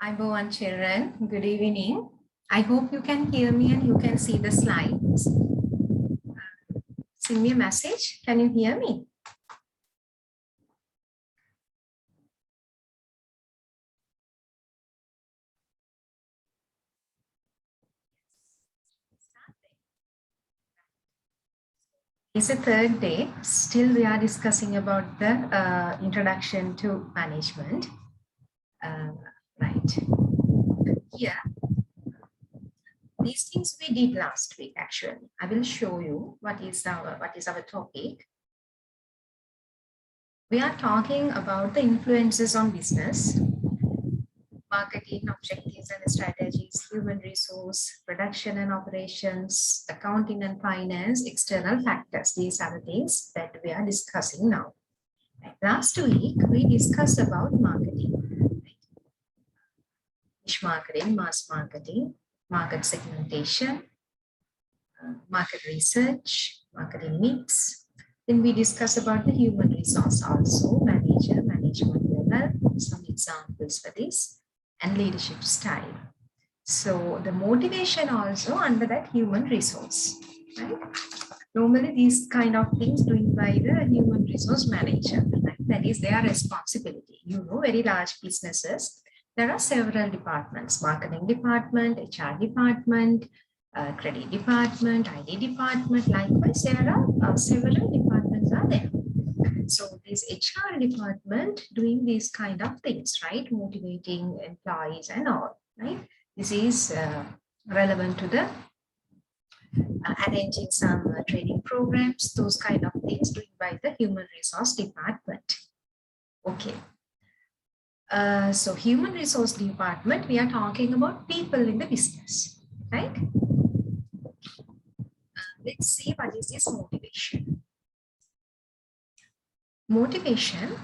Everyone, children, good evening. I hope you can hear me and you can see the slides. Send me a message. Can you hear me? It's the third day. Still, we are discussing about the introduction to management. Right. Yeah. These things we did last week, actually. I will show you what is our topic. We are talking about the influences on business, marketing objectives and strategies, human resource, production and operations, accounting and finance, external factors. These are the things that we are discussing now. Last week, we discussed about marketing, niche marketing, mass marketing, market segmentation, market research, marketing mix. Then we discussed about the human resource also, manager, management level, some examples for this, and leadership style. So the motivation also under that human resource, right? Normally these kind of things doing by the human resource manager, right? That is their responsibility. You know, very large businesses, there are several departments: marketing department, HR department, credit department, ID department. Likewise, there are several departments are there. So this HR department doing these kind of things, right? Motivating employees and all, right? This is relevant to the arranging some training programs, those kind of things doing by the human resource department. Okay. So human resource department, we are talking about people in the business, right? Let's see what is this motivation. Motivation,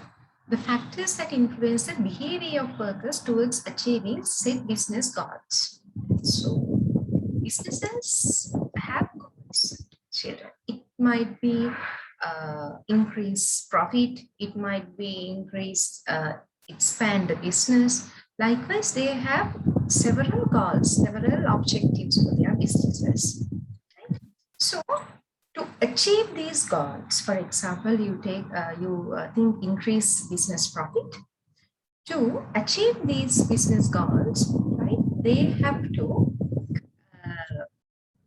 the factors that influence the behavior of workers towards achieving set business goals. So businesses have goals, children. It might be increase profit, it might be increase, expand the business. Likewise, they have several goals, several objectives for their businesses. Right? So to achieve these goals, for example, you think increase business profit. To achieve these business goals, right, they have to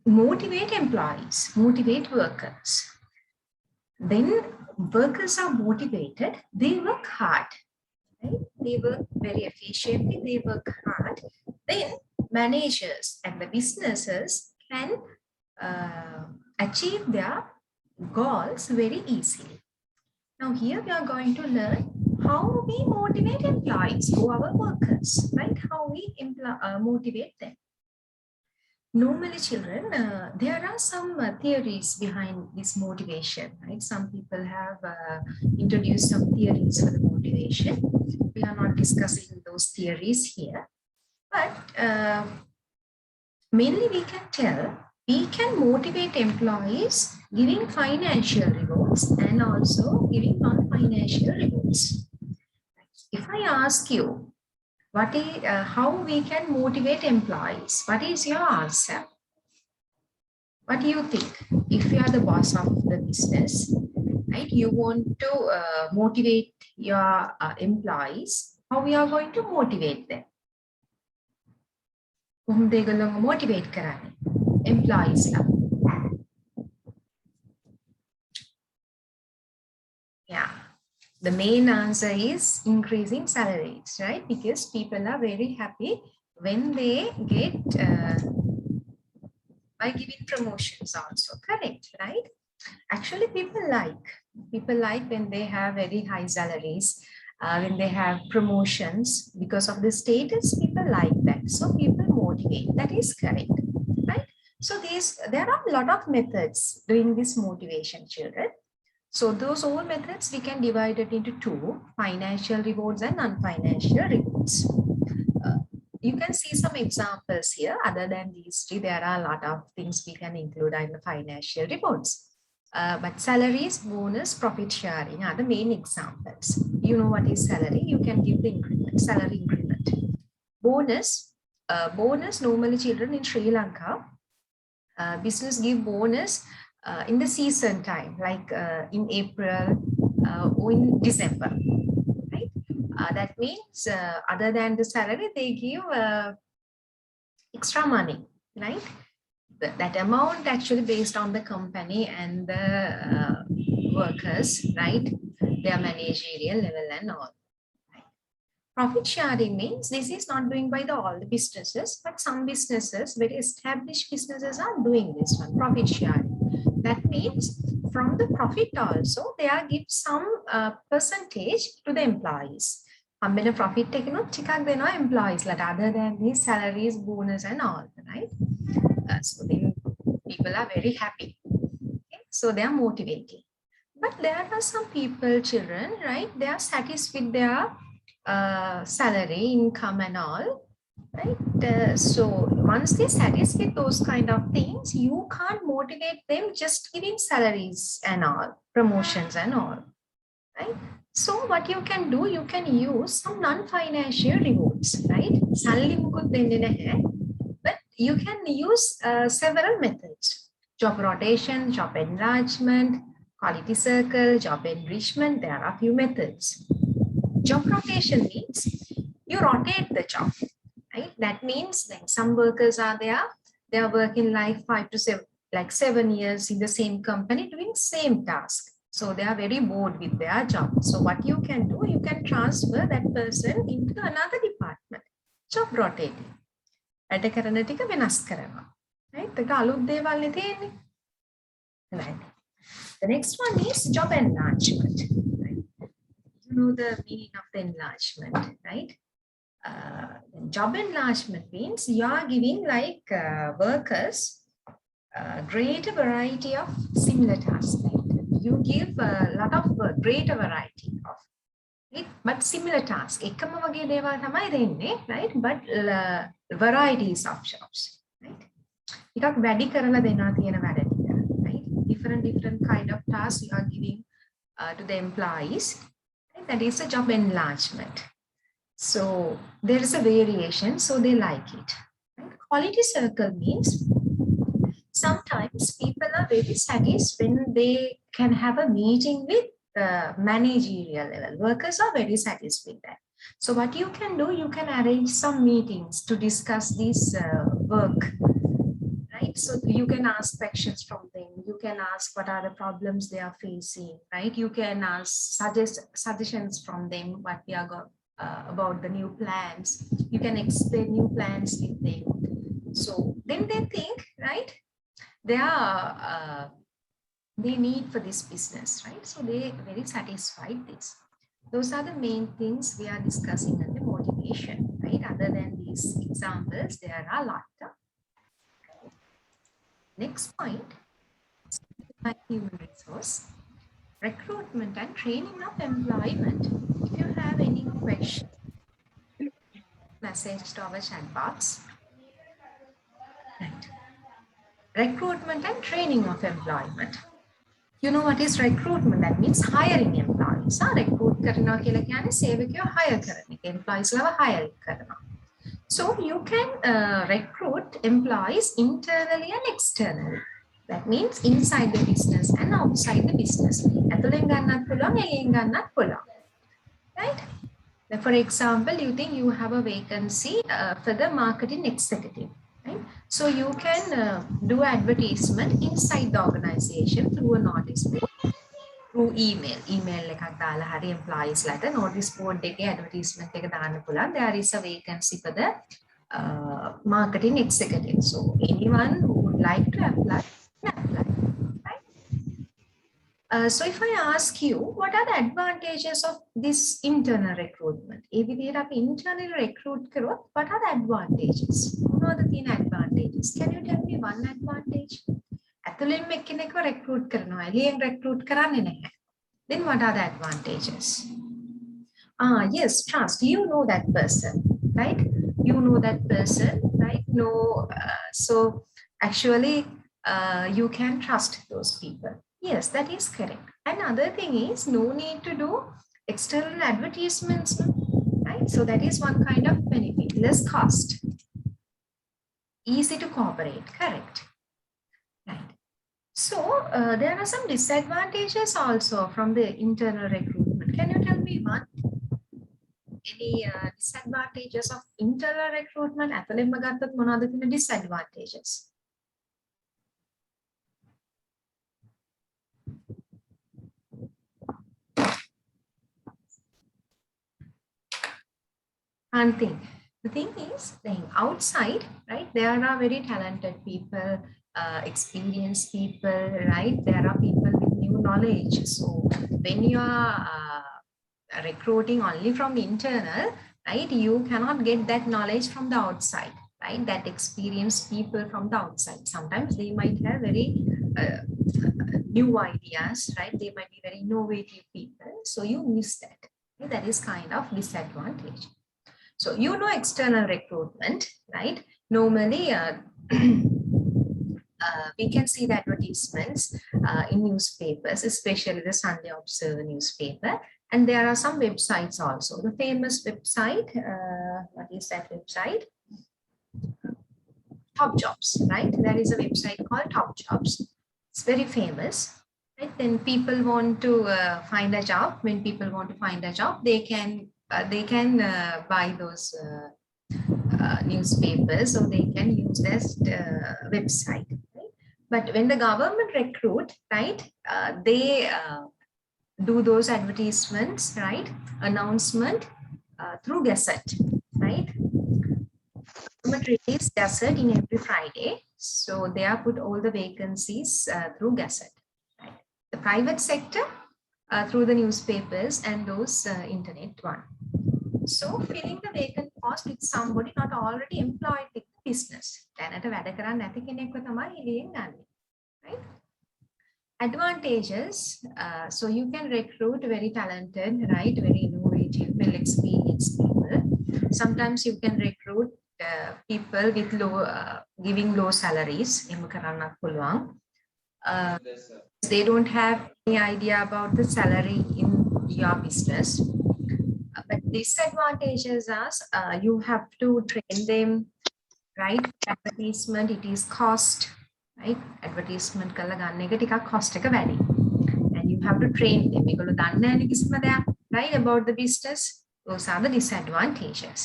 motivate employees, motivate workers. Then workers are motivated, they work hard, right? They work very efficiently, they work hard. Then managers and the businesses can achieve their goals very easily. Now here we are going to learn how we motivate employees or our workers, right? How we motivate them. Normally, children, there are some theories behind this motivation, right? Some people have introduced some theories for the motivation. We are not discussing those theories here, but mainly we can tell we can motivate employees giving financial rewards and also giving non-financial rewards. If I ask you, what is, how we can motivate employees, what is your answer? What do you think? If you are the boss of the business, right, you want to motivate your employees, how we are going to motivate them? කොහොමද ඒගොල්ලන්ව motivate කරන්නේ? Employees ලා. Yeah. The main answer is increasing salaries, right? Because people are very happy when they get by giving promotions also, correct, right? Actually, people like when they have very high salaries, when they have promotions because of the status, people like that. So people motivate, that is correct, right? So there are a lot of methods doing this motivation, children. So those all methods we can divide it into two: financial rewards and non-financial rewards. You can see some examples here. Other than these three, there are a lot of things we can include in the financial rewards. But salaries, bonus, profit sharing are the main examples. You know what is salary? You can give the increment, salary increment. bonus. Bonus, normally children in Sri Lanka, business give bonus in the season time, like in April or in December, right? That means other than the salary, they give extra money, right? That amount actually based on the company and the workers, right? Their managerial level and all. Profit sharing means this is not doing by all the businesses, but some businesses, very established businesses are doing this one, profit sharing. That means from the profit also, they are give some percentage to the employees. Hambena profit taken up, employees, like other than these salaries, bonus and all, right? So then people are very happy. Okay? So they are motivated. But there are some people, children, right? They are satisfied with their salary, income and all, right? So once they satisfy those kind of things, you can't motivate them just giving salaries and all, promotions and all, right? So what you can do, you can use some non-financial rewards, right? But you can use several methods: job rotation, job enlargement, quality circle, job enrichment. There are a few methods. Job rotation means you rotate the job, right? That means like some workers are there, they are working like 7 years in the same company doing same task. So they are very bored with their job. So what you can do, you can transfer that person into another department. Job rotating. Right? Right. The next one is job enlargement. Right? You know the meaning of the enlargement, right? Job enlargement means you are giving like workers a greater variety of similar tasks. Right? You give a lot of greater variety of, right? But similar tasks. Right? But varieties of jobs. Right? Right? Different kind of tasks you are giving to the employees. Right? That is a job enlargement. So there is a variation, so they like it. Right? Quality circle means sometimes people are very satisfied when they can have a meeting with the managerial level. Workers are very satisfied with that. So what you can do, you can arrange some meetings to discuss this work. Right? So you can ask questions from them. You can ask what are the problems they are facing. Right? You can ask suggestions from them what we are going about the new plans. You can explain new plans with them. So then they think, right? They are they need for this business, right? So they very satisfied this. Those are the main things we are discussing in the motivation, right? Other than these examples, there are a lot. Next point, human resource, recruitment and training of employment. If you have any questions, message to our chat box. Right. Recruitment and training of employment. You know what is recruitment? That means hiring employees. Recruit karna kiyala kiyane sevakayo hire karana. Employees lava hire karana. So you can recruit employees internally and externally. That means inside the business and outside the business. Right? For example, you think you have a vacancy for the marketing executive. Right? So you can do advertisement inside the organization through a notice board, through email. Email employees letter, notice board advertisement. There is a vacancy for the marketing executive. So anyone who would like to apply, can apply. So if I ask you, what are the advantages of this internal recruitment? If we have internal recruit, what are the advantages? What are the advantages? Can you tell me one advantage? Recruit then what are the advantages? Yes, trust. You know that person, right? You know that person, right? No, so actually, you can trust those people. Yes, that is correct. Another thing is no need to do external advertisements, right? right? So that is one kind of benefit, less cost, easy to cooperate, correct? Right. So there are some disadvantages also from the internal recruitment. Can you tell me one? Any disadvantages of internal recruitment? ඇතුළෙන්ම ගත්තොත් මොනවද තියෙන disadvantages? One thing. The thing is, then outside, right? There are very talented people, experienced people, right? There are people with new knowledge. So when you are recruiting only from internal, right? You cannot get that knowledge from the outside, right? That experienced people from the outside. Sometimes they might have very new ideas, right? They might be very innovative people. So you miss that. Okay? That is kind of disadvantage. So you know external recruitment, right? Normally, we can see the advertisements in newspapers, especially the Sunday Observer newspaper. And there are some websites also. The famous website, what is that website? Top Jobs, right? There is a website called Top Jobs. It's very famous, right? Then people want to find a job. When people want to find a job, they can buy those newspapers, so they can use this website. Right? But when the government recruit, right, they do those advertisements, right, announcement through Gazette, right? Government release Gazette in every Friday, so they are put all the vacancies through Gazette. Right? The private sector through the newspapers and those internet one. So filling the vacant post with somebody not already employed with the business. දැනට වැඩ කරන්නේ නැති කෙනෙක්ව තමයි එළියෙන් ගන්න. Right? Advantages, so you can recruit very talented, right, very innovative, well experienced people. Sometimes you can recruit people with low giving low salaries. They don't have any idea about the salary in your business. But disadvantages are you have to train them, right? Advertisement, it is cost, right? Advertisement kalla ganna එක ටිකක් cost එක වැඩි. And you have to train them. ඒගොල්ලෝ දන්නේ නැහැ කිසිම දෙයක්, right, about the business. Those are the disadvantages.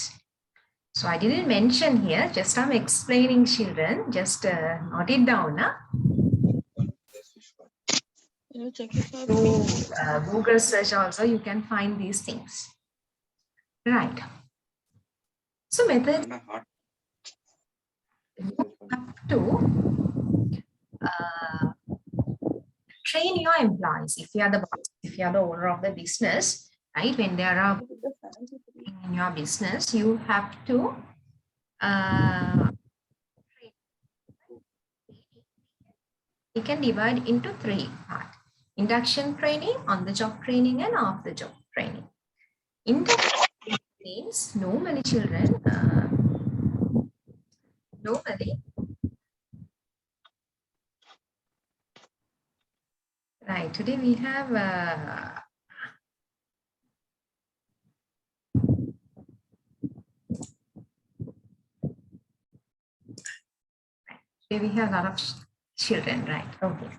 So I didn't mention here, just I'm explaining, children, just note it down. Through Google search also, you can find these things. Right. So method, you have to train your employees. If you are the boss, if you are the owner of the business, right? When there are in your business, you have to you can divide into 3 parts: induction training, on-the-job training, and off-the-job training. Induction means normally children, right, today we have we have a lot of children, right? Okay.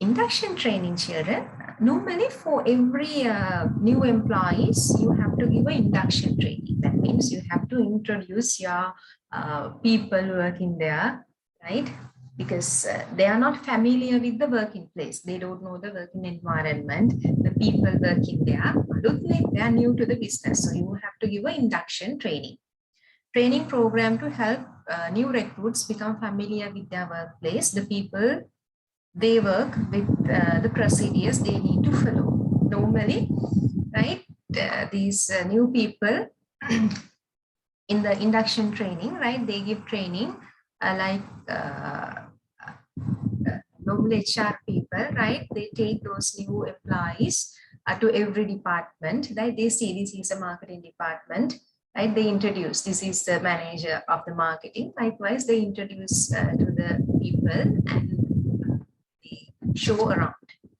Induction training, children. Normally for every new employees, you have to give an induction training. That means you have to introduce your people working there, right? Because they are not familiar with the working place. They don't know the working environment, the people working there. They are new to the business. So you have to give an induction training. Training program to help new recruits become familiar with their workplace, the people they work with, the procedures they need to follow. Normally, right, these new people in the induction training, right, they give training like normally HR people, right, they take those new employees to every department, right, they see this is a marketing department, right, they introduce this is the manager of the marketing. Likewise, they introduce to the people and they show around,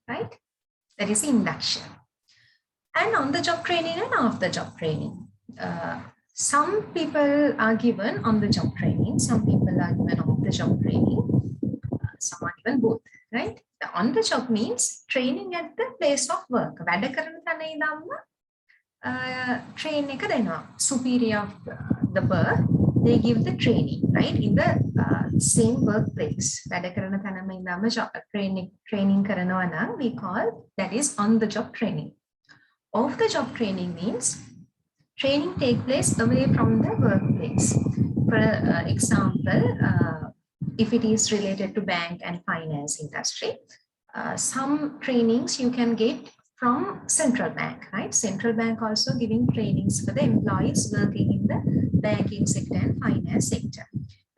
right? That is induction. And on the job training and off the job training. Some people are given on-the-job training, some people are given off-the-job training, some are given both, right? The on-the-job means training at the place of work. වැඩ කරන තැන ඉඳන්ම train එක දෙනවා. Superior of the work, they give the training, right? In the same workplace. වැඩ කරන තැනම ඉඳන්ම training කරනවා නම් we call that is on-the-job training. Off-the-job training means training take place away from the workplace. For example, if it is related to bank and finance industry, some trainings you can get from central bank, right? Central bank also giving trainings for the employees working in the banking sector and finance sector.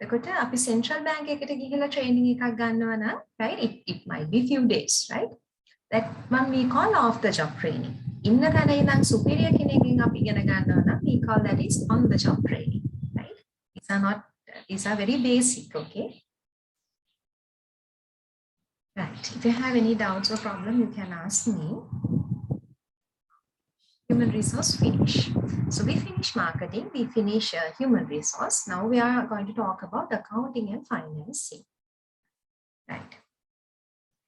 එතකොට අපි central bank එකට ගිහිලා training එකක් ගන්නවා නම්, right? It might be few days, right? That one we call off the job training. In the than superior kinegin up again, we call that is on the job training, right? These are very basic, okay? Right. If you have any doubts or problem, you can ask me. Human resource finish. So we finish marketing, we finish human resource. Now we are going to talk about accounting and financing. Right.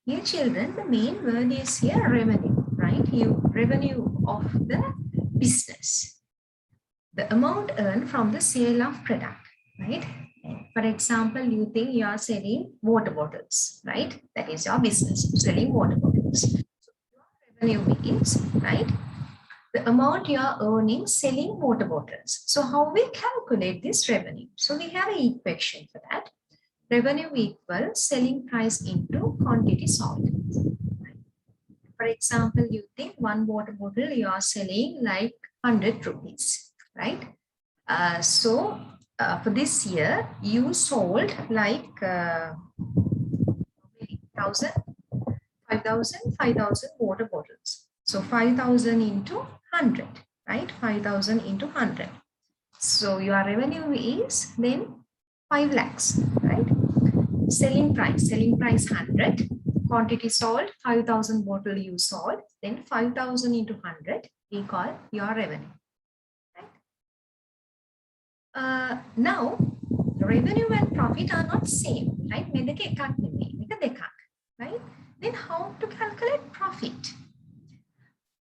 Here children, the main word is here revenue, right? Revenue of the business. The amount earned from the sale of product, right? For example, you think you are selling water bottles, right? That is your business, selling water bottles. So your revenue means, right? The amount you are earning selling water bottles. So how we calculate this revenue? So we have an equation for that. Revenue equals selling price into quantity sold. For example, you think one water bottle you are selling like 100 rupees, right? For this year, you sold like 5,000 water bottles. So 5,000 into 100, right? 5,000 into 100. So your revenue is then 5 lakhs, right? Selling price 100, quantity sold 5,000 bottle you sold, then 5,000 into 100 we call your revenue, right? Now revenue and profit are not same, right? Right? Then how to calculate profit?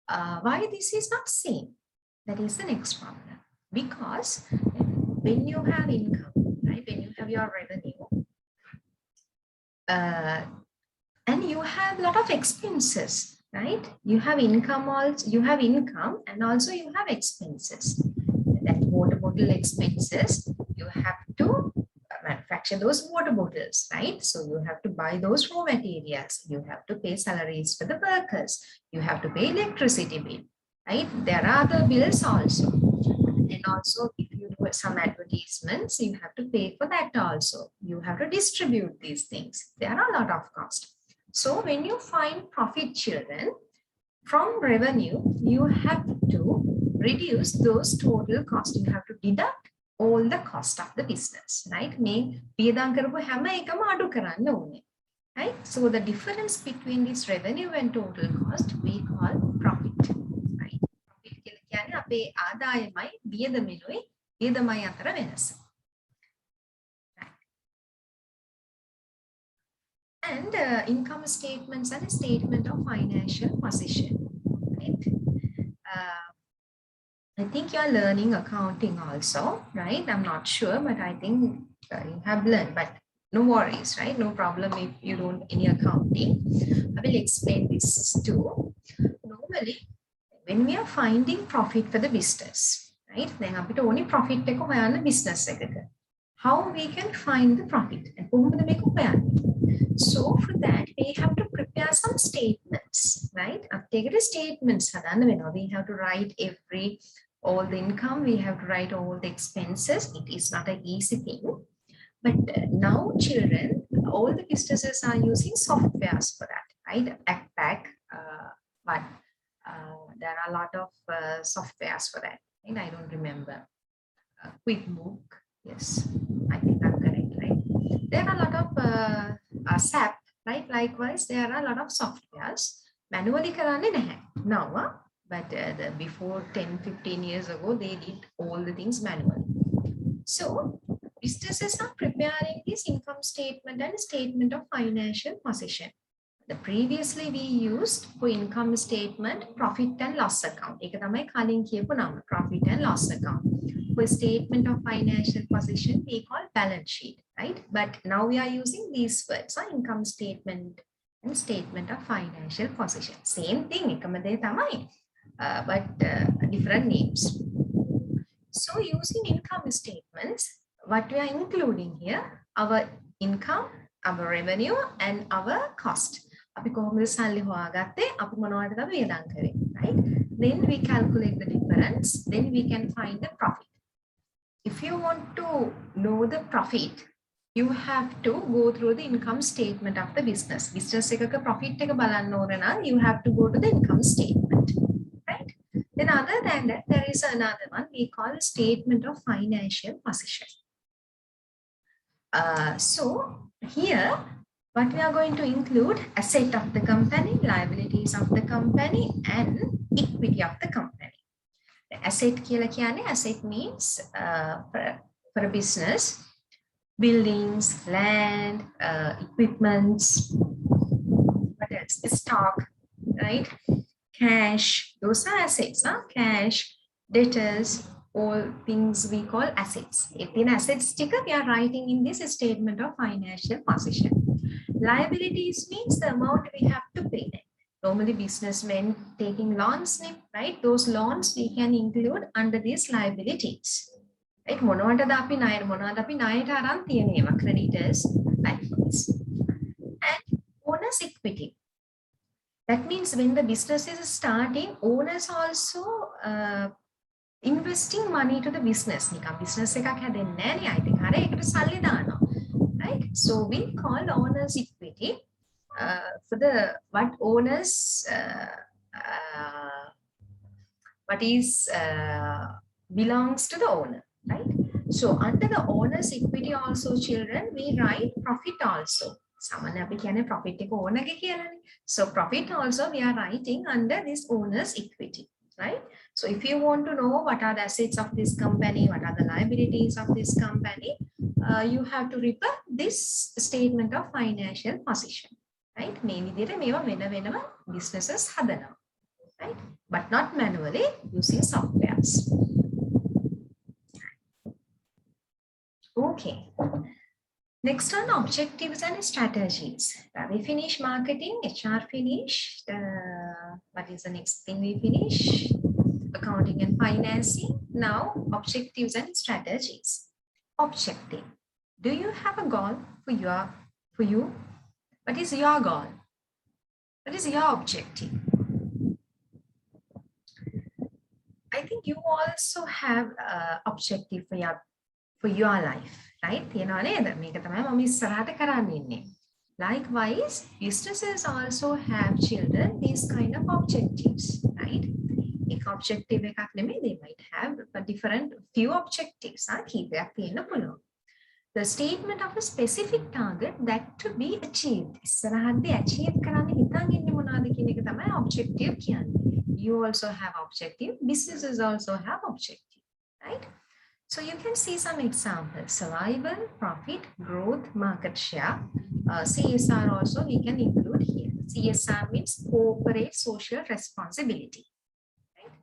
Why this is not same? That is the next problem. Because when you have income, right? When you have your revenue, and you have a lot of expenses, right? You have income also, you have income and also you have expenses. That water bottle expenses, you have to manufacture those water bottles, right? So you have to buy those raw materials, you have to pay salaries for the workers, you have to pay electricity bill, right? There are other bills also. And also if you do some advertisements, you have to pay for that also. You have to distribute these things. There are a lot of costs. So when you find profit, children, from revenue, you have to reduce those total costs. You have to deduct all the cost of the business, right? Right? So the difference between this revenue and total cost, we call profit, right? Profit කියන්නේ අපේ ආදායමයි වියදමෙනුයි වියදමයි අතර වෙනස. And income statements and a statement of financial position, right? I think you are learning accounting also, right? I'm not sure, but I think you have learned, but no worries, right? No problem if you don't any accounting. I will explain this too. Normally, when we are finding profit for the business, right? Then අපිට only profit එක හොයන්න business එකක. How we can find the profit? And කොහොමද මේක හොයන්නේ? So for that, we have to prepare some statements, right? After statements, we have to write all the income, we have to write all the expenses. It is not an easy thing. But now children, all the businesses are using softwares for that, right? Backpack, but there are a lot of softwares for that, and I don't remember. QuickBook, yes, I think I'm correct, right? There are a lot of SAP, right? Likewise, there are a lot of softwares. Manually karane naha. Now, but before 10-15 years ago they did all the things manually. So businesses are preparing this income statement and statement of financial position. Previously we used for income statement profit and loss account. ඒක තමයි කලින් කියපු නම, profit and loss account. For statement of financial position we call balance sheet, right? But now we are using these words, income statement and statement of financial position. Same thing, එකම දේ තමයි, but different names. So using income statements, what we are including here, our income, our revenue and our cost. අපි කොහොමද සල්ලි හොයාගත්තේ? අපි මොනවටද වියදම් කරේ, right? Then we calculate the difference, then we can find the profit. If you want to know the profit, you have to go through the income statement of the business. Business එකක profit එක බලන්න ඕන නම් you have to go to the income statement, right? Then other than that, there is another one we call statement of financial position. So here what we are going to include: asset of the company, liabilities of the company, and equity of the company. The asset කියලා කියන්නේ, asset means for a business, buildings, land, equipments, what else? Stock, right? Cash, those are assets, cash, debtors, all things we call assets. In assets sticker, we are writing in this statement of financial position. Liabilities means the amount we have to pay them. Normally businessmen taking loans, right? Those loans we can include under these liabilities. Right? මොනවටද අපි ණයට අරන් තියෙනවා, creditors, like this. And owner's equity. That means when the business is starting, owners also investing money to the business. නිකන් business එකක් හැදෙන්නේ නැහැ නේ. අයිති කාරේ ඒකට සල්ලි දානවා. Right? So we call owners equity for the what owners what is belongs to the owner, right? So under the owner's equity also, children, we write profit also. Samanne අපි කියන්නේ profit එක ඕනගේ කියලානේ. So profit also we are writing under this owner's equity, right? So if you want to know what are the assets of this company, what are the liabilities of this company, you have to refer this statement of financial position, right? මේ විදිහට මේවා වෙනම businesses හදනවා, right? But not manually, using softwares. Okay. Next one, objectives and strategies. We finish marketing, HR finished. What is the next thing we finish? Accounting and financing. Now, objectives and strategies. Objective. Do you have a goal for you? What is your goal? What is your objective? I think you also have objective for your life, right? තියෙනවා නේද? මේක තමයි මම ඉස්සරහට කරන්න ඉන්නේ. Likewise, businesses also have, children, these kind of objectives, right? එක objective එකක් නෙමෙයි, they might have a different few objectives. කීපයක් තියෙන්න පුළුවන්. The statement of a specific target that to be achieved. ඉස්සරහදී achieve කරන්න හිතන් ඉන්නේ මොනවද කියන එක තමයි objective කියන්නේ. You also have objective, businesses also have objective, right? So you can see some examples: survival, profit, growth, market share. CSR also we can include here. CSR means corporate social responsibility, right?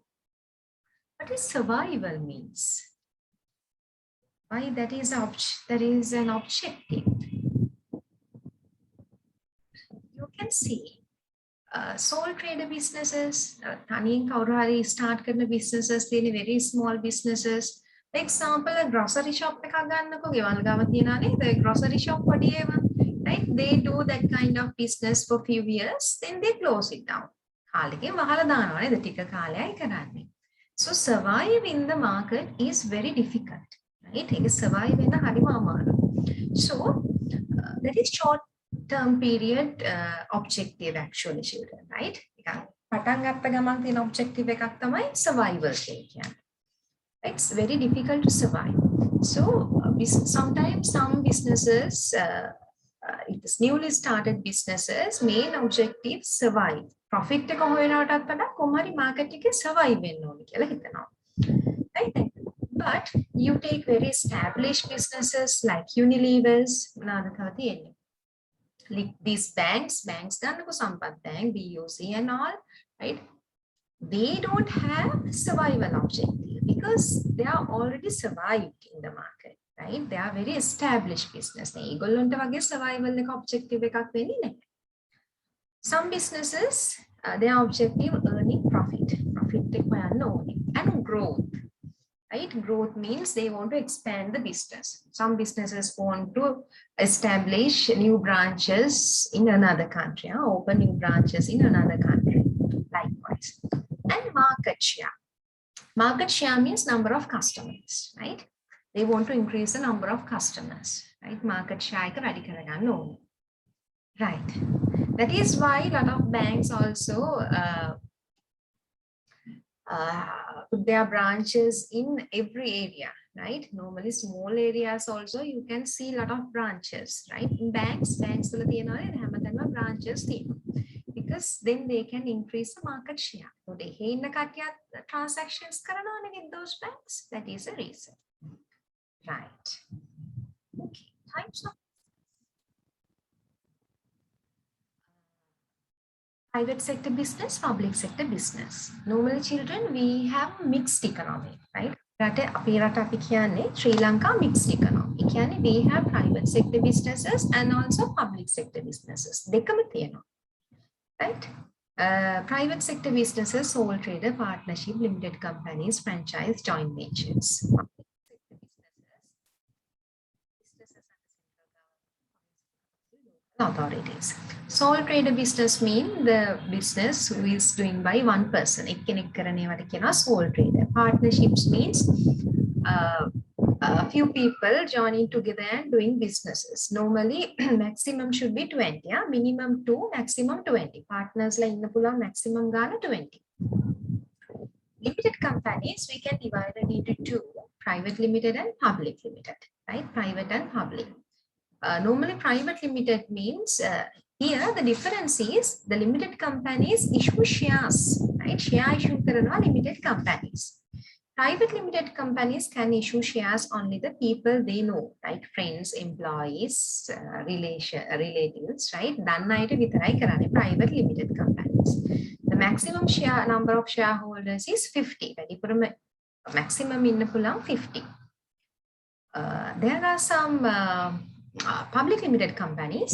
What is survival means? Why that is an objective. You can see sole trader businesses, තනියෙන් කවුරු හරි start කරන businesses, තියෙන very small businesses. For example, a grocery shop එකක් ගන්නකො, ගෙවල් ගාව තියනවා නේද? grocery shop වඩි ඒවා, right? They do that kind of business for few years, then they close it down. කාලෙකින් වහලා දානවා නේද? ටික කාලයයි කරන්නේ. So survive in the market is very difficult, right? ඒක survive වෙන්න හරිම අමාරුයි. So that is short term period objective actually, children, right? පටන් ගත්ත ගමන් තියෙන objective එකක් තමයි survival කියන්නේ. It's very difficult to survive. So sometimes some businesses it's newly started businesses main objective survive profit එක හොයනවටත් වඩා කොහොමරි market එකේ survive වෙන්න ඕනේ කියලා හිතනවා right but you take very established businesses like Unilever's මොනවාද තව තියෙන්නේ like these banks ගන්නකො සම්පත් bank BOC and all right they don't have survival objective because they are already survived in the market right they are very established business ඒගොල්ලන්ට වගේ survival එක objective එකක් වෙන්නේ නැහැ some businesses their objective earning profit එක හොයන්න ඕනේ and growth right growth means they want to expand the business some businesses want to establish new branches in another country open new branches in another country likewise and market share means number of customers right they want to increase the number of customers right market share එක වැඩි කරගන්න ඕනේ right that is why a lot of banks also put their branches in every area right normally small areas also you can see a lot of branches right in banks වල තියනවා හැමතැනම branches තියෙනවා because then they can increase the market share so they ඉන්න කට්ටිය transactions කරනවානේ with those banks that is a reason right okay types of private sector business public sector business normally children we have mixed economy right රට අපේ රට අපි කියන්නේ Sri Lanka mixed economy කියන්නේ we have private sector businesses and also public sector businesses දෙකම තියෙනවා right private sector businesses sole trader partnership limited companies franchise joint ventures authorities. Sole trader business mean the business who is doing by one person. එක්කෙනෙක් කරන ඒවාට කියනවා sole trader. Partnerships means a few people joining together and doing businesses. Normally maximum should be 20. Yeah? Minimum 2, maximum 20. Partners la inna පුළුවන් maximum ගාන 20. Limited companies we can divide it into two, private limited and public limited. Right? Private and public. Normally private limited means here the difference is the limited companies issue shares right share issue කරනවා limited companies private limited companies can issue shares only the people they know right friends employees relatives right දන්න අයට විතරයි කරන්නේ private limited companies the maximum share number of shareholders is 50 වැඩිපුරම maximum ඉන්න පුළුවන් 50 there are some public limited companies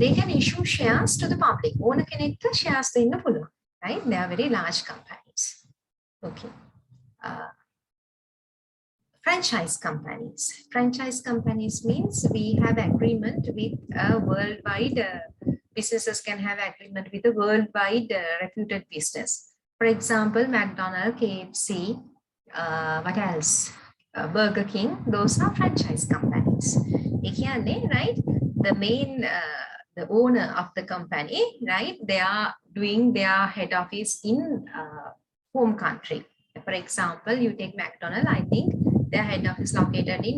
they can issue shares to the public ඕන කෙනෙක්ට shares දෙන්න පුළුවන් right they are very large companies okay franchise companies means we have agreement with a worldwide businesses can have agreement with a worldwide reputed business for example McDonald's KFC what else Burger King those are franchise companies right the main the owner of the company right they are doing their head office in home country for example you take McDonald's I think their head office located in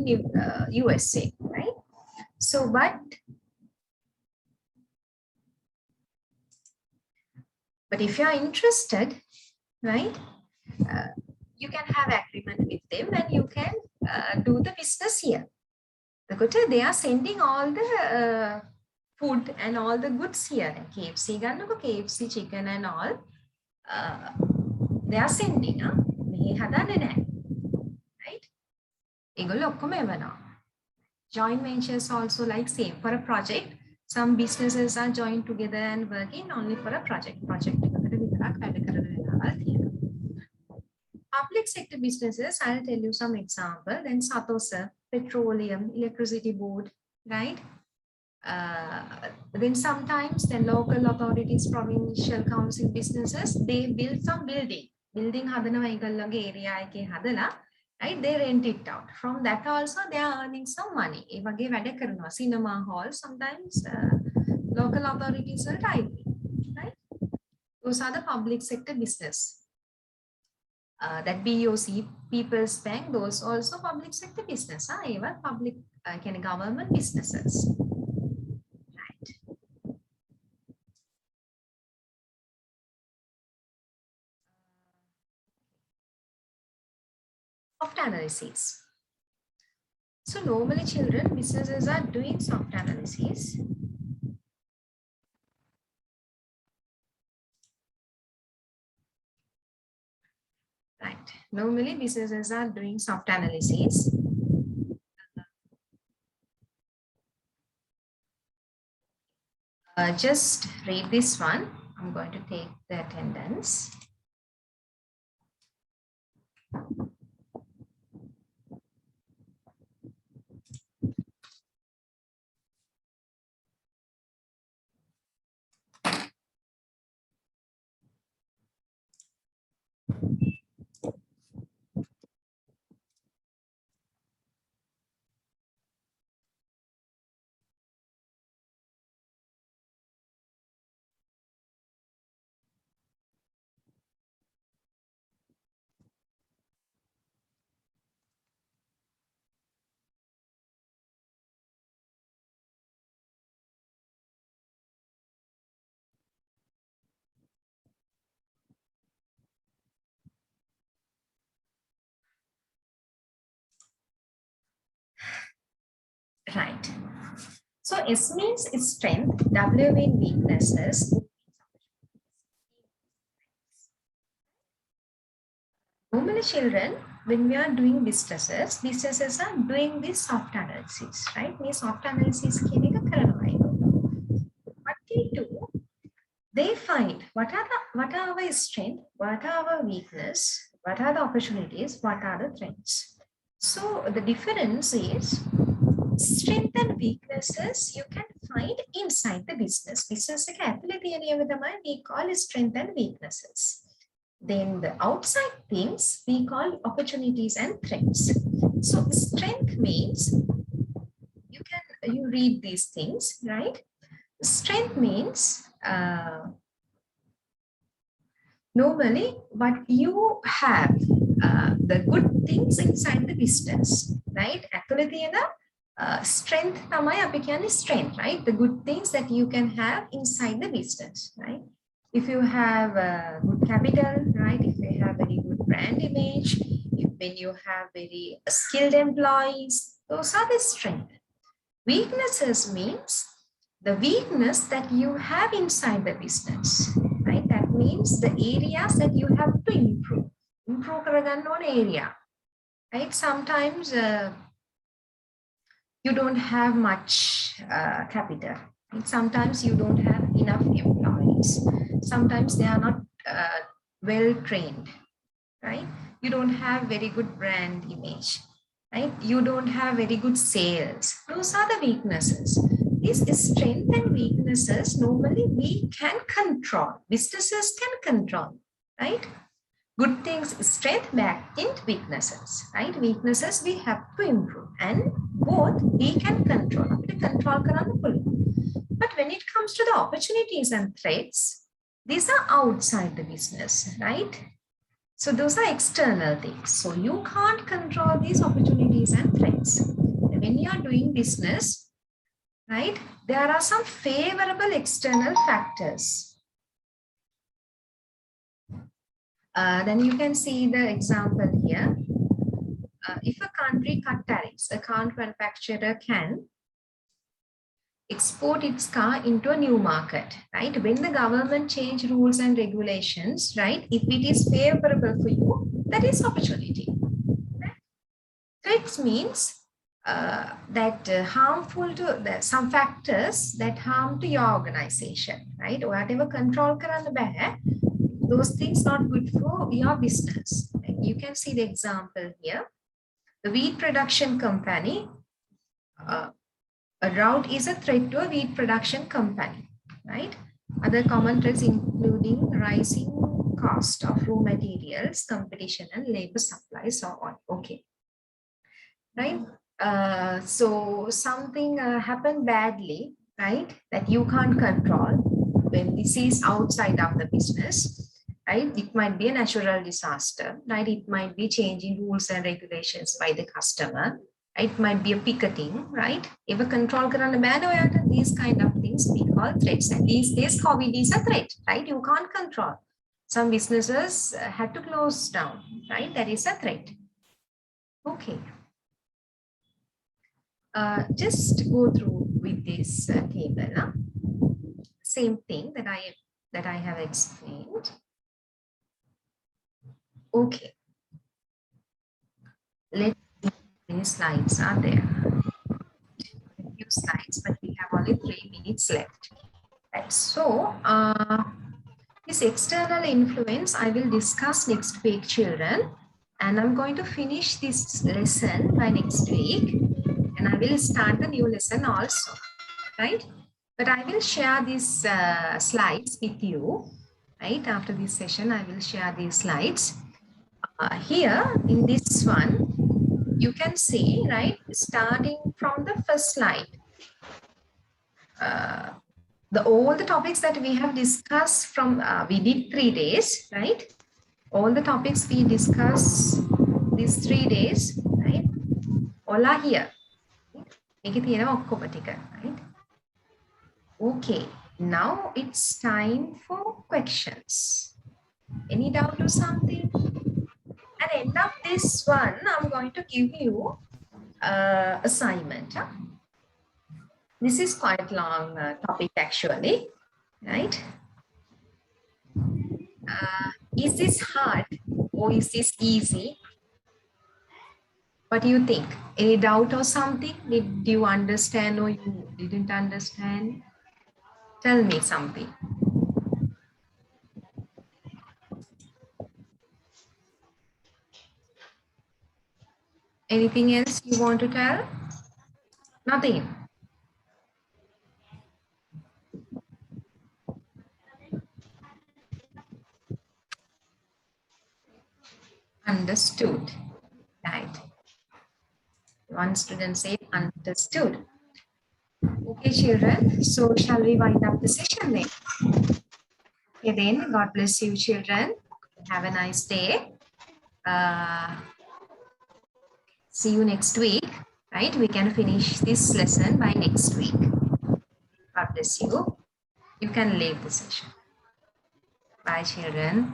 USA right so but if you are interested right you can have agreement with them and you can do the business here. They are sending all the food and all the goods here. KFC, KFC chicken and all. They are sending. Right? Joint ventures also like same for a project. Some businesses are joined together and working only for a project. Public sector businesses, I'll tell you some example. Then Satosa, petroleum, electricity board, right? Then sometimes the local authorities, provincial council businesses, they build some building hadana igallage area eke hadala, right? They rent it out. From that also they are earning some money. E wage wada karanawa cinema hall sometimes local authorities will drive, right? Those are the public sector business. That BOC, People's Bank, those also public sector business. Even public government businesses. soft analysis. So normally children, businesses are doing soft analysis. Right. Normally businesses are doing soft analysis. Just read this one. I'm going to take the attendance. Right. So S means strength, W means weaknesses. Normally children, when we are doing businesses are doing this soft analysis, right? Me soft analysis කියන එක කරනවා ඒගොල්ලෝ. What they do, they find what are our strength, what are our weakness, what are the opportunities, what are the threats. So the difference is strength and weaknesses you can find inside the business. Business එක ඇතුලේ තියෙන ඒවා තමයි we call strength and weaknesses. Then the outside things we call opportunities and threats. So strength means you read these things, right? Strength means normally what you have the good things inside the business, right? ඇතුලේ තියෙන strength තමයි අපි කියන්නේ strength, right? The good things that you can have inside the business, right? If you have good capital, right? If you have very good brand image, when you have very skilled employees, those are the strength. Weaknesses means the weakness that you have inside the business, right? That means the areas that you have to improve. Improve කරගන්න ඕන area, right? Sometimes you don't have much capital. Right? Sometimes you don't have enough employees. Sometimes they are not well trained, right? You don't have very good brand image, right? You don't have very good sales. Those are the weaknesses. These strengths and weaknesses normally we can control. Businesses can control, right? Good things, strength, bad things, weaknesses, right? Weaknesses we have to improve, and both we can control. But when it comes to the opportunities and threats, these are outside the business, right? So those are external things. So you can't control these opportunities and threats. When you are doing business, right, there are some favorable external factors. Then you can see the example here. If a country cut tariffs, a car manufacturer can export its car into a new market, right? When the government change rules and regulations, right? If it is favorable for you, that is opportunity. Right? Threats means that harmful to some factors that harm to your organization, right? Whatever control කරන්න බෑ, those things not good for your business. Right? You can see the example here. The wheat production company, a drought is a threat to a wheat production company, right? Other common threats including rising cost of raw materials, competition and labor supply, so on. Okay, right? So something happened badly, right? That you can't control. When this is outside of the business, right? It might be a natural disaster, right? It might be changing rules and regulations by the customer. It might be a picketing, right? If a control කරන්න බෑනේ ඔයාට, these kind of things we call threats. And these days COVID is a threat, right? You can't control. Some businesses had to close down, right? That is a threat. Okay. Just go through with this table. Same thing that I have explained. Okay. Let's see how many slides are there. A few slides, but we have only 3 minutes left. Right. So this external influence I will discuss next week, children. And I'm going to finish this lesson by next week. And I will start the new lesson also. Right? But I will share these slides with you. Right? After this session, I will share these slides. Here in this one, you can see, right, starting from the first slide, all the topics that we have discussed from, we did 3 days, right? All the topics we discuss these 3 days, right? All are here. Right? Okay, now it's time for questions. Any doubt or something? At the end of this one, I'm going to give you assignment. Huh? This is quite long topic actually, right? Is this hard or is this easy? What do you think? Any doubt or something? Did you understand or you didn't understand? Tell me something. Anything else you want to tell? Nothing. Understood. Right. One student said understood. Okay, children. So shall we wind up the session then? Okay, then. God bless you, children. Have a nice day. See you next week. Right? We can finish this lesson by next week. God bless you. You can leave the session. Bye, children.